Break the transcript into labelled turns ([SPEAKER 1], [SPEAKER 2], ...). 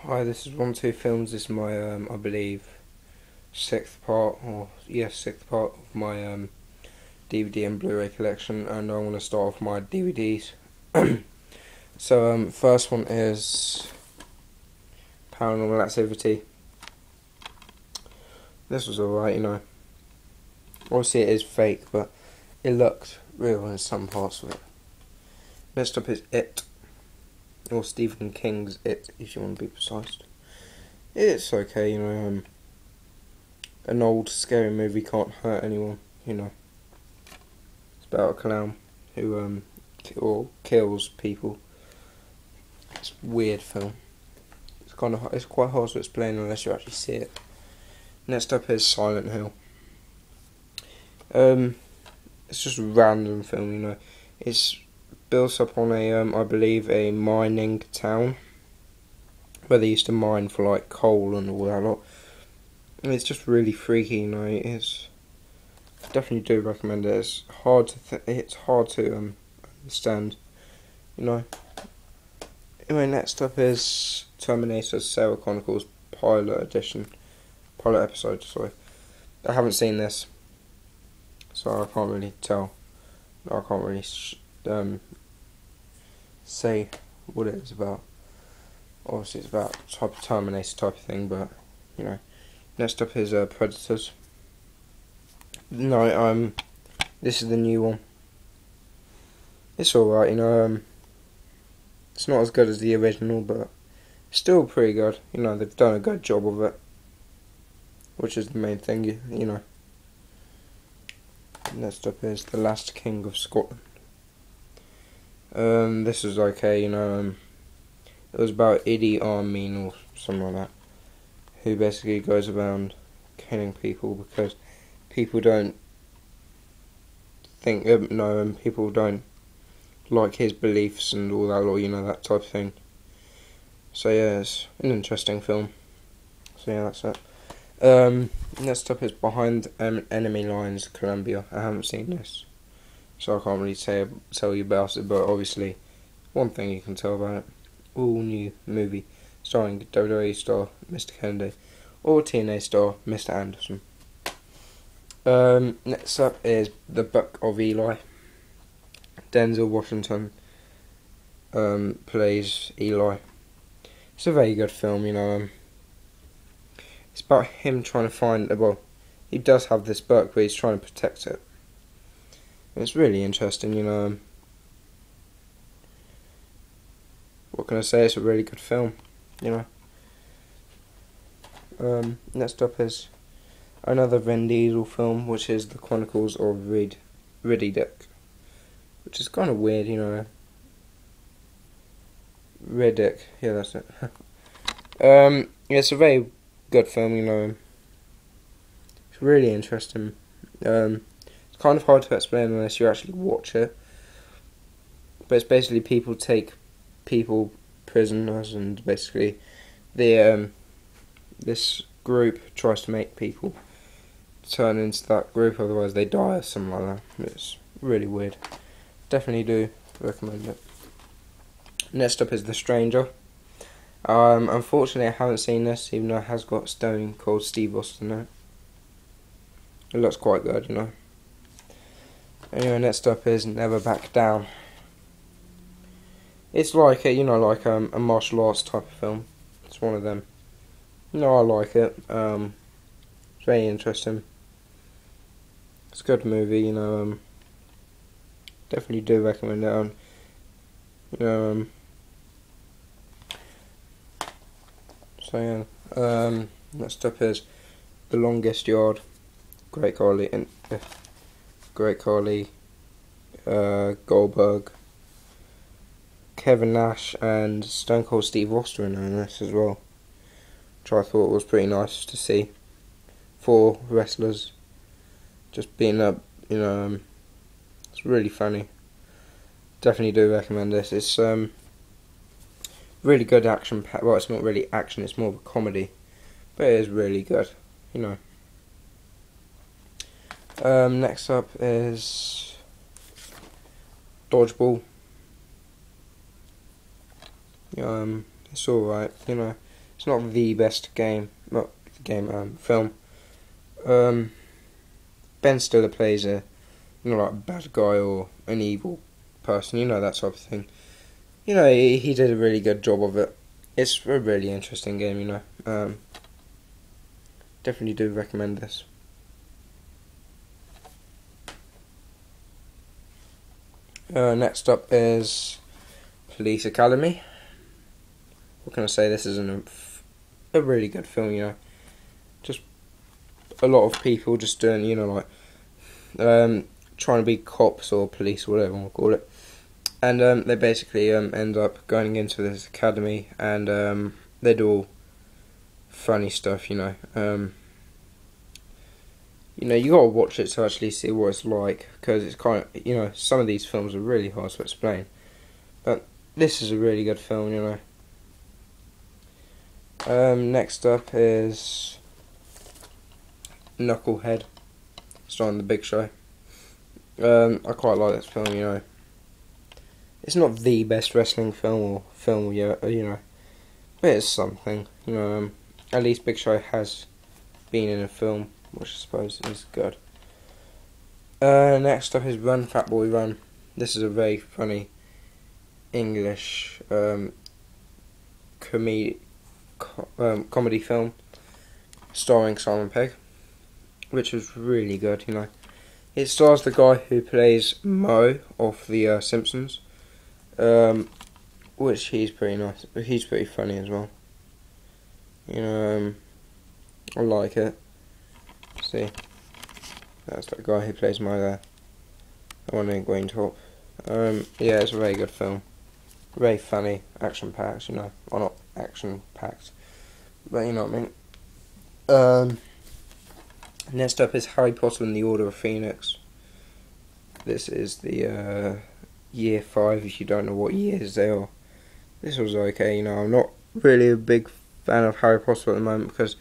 [SPEAKER 1] Hi, this is 1 2 Films. This is my, I believe, sixth part, or yes, sixth part of my DVD and Blu-ray collection, and I want to start off my DVDs. So, first one is Paranormal Activity. This was alright. Obviously, it is fake, but it looked real in some parts of it. Next up is It, or Stephen King's It, if you want to be precise. It's okay, an old scary movie can't hurt anyone. It's about a clown who kills people. It's a weird film. It's quite hard to explain unless you actually see it. Next up is Silent Hill. It's just a random film. It's built up on I believe a mining town where they used to mine for like coal and all that lot. And it's just really freaky. It's definitely do recommend it. It's hard to understand. Anyway, next up is Terminator Sarah Chronicles pilot episode. Sorry, I haven't seen this, so I can't really tell. I can't really say what it is about. Obviously, it's about type of Terminator type of thing, but Next up is Predators. No, this is the new one. It's alright, it's not as good as the original, but it's still pretty good. They've done a good job of it, which is the main thing, Next up is The Last King of Scotland. This is okay, it was about Idi Amin or something like that, who basically goes around killing people because people don't think, people don't like his beliefs and all that, or that type of thing. So yeah, it's an interesting film. So yeah, that's it. Next up is Behind Enemy Lines, Colombia. I haven't seen this, so I can't really tell you about it, but obviously, one thing you can tell about it, all new movie starring WWE star Mr. Kennedy or TNA star Mr. Anderson. Next up is The Book of Eli. Denzel Washington plays Eli. It's a very good film, It's about him trying to find, he does have this book, but he's trying to protect it. And it's really interesting, What can I say? It's a really good film, Next up is another Vin Diesel film, which is The Chronicles of Riddick, which is kind of weird, Riddick, yeah, that's it. It's a very good film, It's really interesting. It's kind of hard to explain unless you actually watch it, but it's basically people take people prisoners, and basically this group tries to make people turn into that group, otherwise they die or something like that. It's really weird. Definitely do recommend it. Next up is The Stranger. Unfortunately, I haven't seen this, even though it has got Stone Cold Steve Austin in it. It looks quite good, Anyway, next up is Never Back Down. It's like a martial arts type of film. It's one of them. I like it. It's very interesting. It's a good movie, definitely do recommend it. So yeah. Next up is The Longest Yard. Great Carly, Goldberg, Kevin Nash, and Stone Cold Steve Austin in this as well, which I thought was pretty nice to see. 4 wrestlers just beating up, it's really funny. Definitely do recommend this. It's really good action. Well, it's not really action, it's more of a comedy, but it is really good, Next up is Dodgeball. It's alright, It's not the best game, not game, film. Ben Stiller plays a, like a bad guy or an evil person, that type of thing. He did a really good job of it. It's a really interesting game, definitely do recommend this. Next up is Police Academy. What can I say? This is a really good film, Just a lot of people just doing, trying to be cops or police, or whatever you want to call it. And they basically end up going into this academy, and they do all funny stuff, you gotta watch it to actually see what it's like, because it's kind of, some of these films are really hard to explain. But this is a really good film, Next up is Knucklehead, starring The Big Show. I quite like this film, It's not the best wrestling film or film, but it's something, At least Big Show has been in a film, which I suppose is good. Next up is Run, Fat Boy, Run. This is a very funny English comedy film starring Simon Pegg, which was really good, It stars the guy who plays Moe off The Simpsons, which he's pretty nice. He's pretty funny as well. I like it. See, that's the guy who plays Moe there. The one in green top. Yeah, it's a very good film. Very funny, action-packed, Well, not action-packed, but you know what I mean. Next up is Harry Potter and the Order of Phoenix. This is the year 5, if you don't know what years they are. This was okay, I'm not really a big fan of Harry Potter at the moment, because